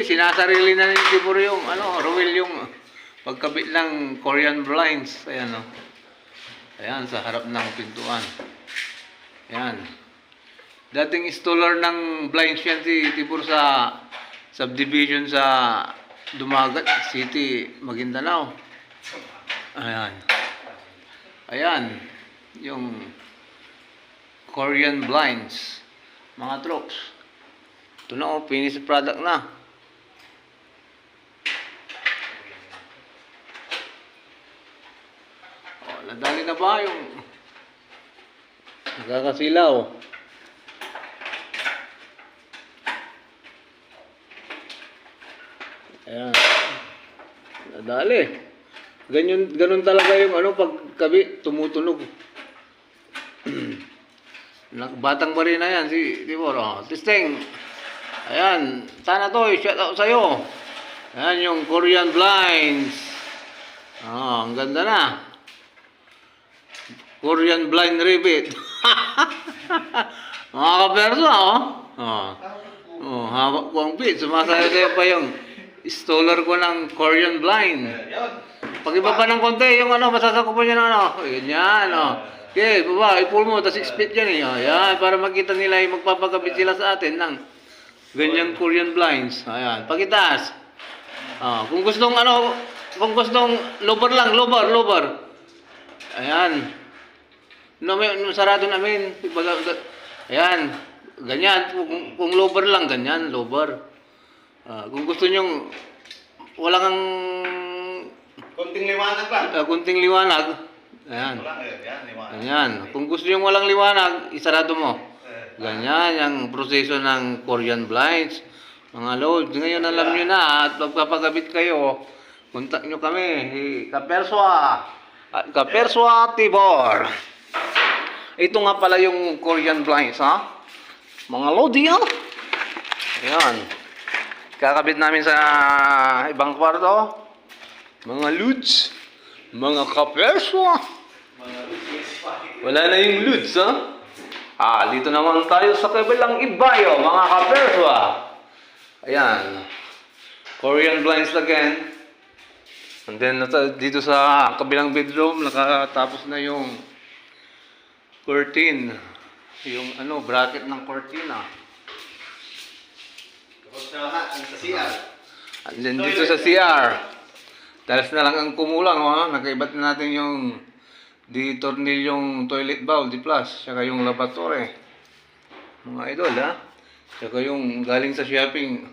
sinasarili na ni Tibor yung, Ruel yung pagkabit ng Korean blinds. Ayan, o. Ayan, sa harap ng pintuan. Ayan. Dating installer ng blinds yan si Tibor sa subdivision sa Dumagat City, Maguindanao. Ayan. Ayan. Yung Korean blinds. Mga troops. Ito na, finished product na. Nadali na ba yung nakakasilaw? Ayan. Nadali. Ganun talaga yung pagkabi, tumutunog. Batang bari na yan si Tibor. Testing. Ayan. Sana to, shout out sa'yo. Ayan yung Korean blinds. Ang ganda na. Korean blind rivet. Mga kaperso, hawak ko ang bit. Sumasaya pa yung installer ko ng Korean blind. Pag-iba pa ng konti, yung masasakupan niya na ganyan, Okay, baba, i-pull mo, tas 6 feet yan Ayan, para makita nila yung magpapakabit sila sa atin ng ganyang Korean blinds. Ayan, pakitas. Kung gustong lower lang, lower. Ayan. Sarado namin. Ayan. Ganyan. Kung lower lang, ganyan. Lower. Kung gusto nyo, walang Kunting liwanag lang. kunting liwanag. Ayan. Ganyan. Kung gusto nyo walang liwanag, isarado mo. Ganyan. Yung proseso ng Korean blinds. Mga load. Ngayon alam nyo na. At magpapagabit kayo, kontak nyo kami. Kaperswa. At Kaperswa Tibor. Ito nga pala yung Korean blinds, mga lodi, Ayan. Kakabit namin sa ibang kwarto. Mga ludes. Mga kaperswa. Wala na yung ludes, dito naman tayo sa kabilang ibayo, mga kaperswa. Ayan. Korean blinds again. And then, dito sa kabilang bedroom, nakatapos na yung curtain. Yung bracket ng cortina. Tapos na lahat, sa CR. And then dito sa CR, talas na lang ang kumulang, nakaibat na natin yung tornilyong toilet bowl, plus, saka yung lavatory. Mga idol, saka yung galing sa shopping,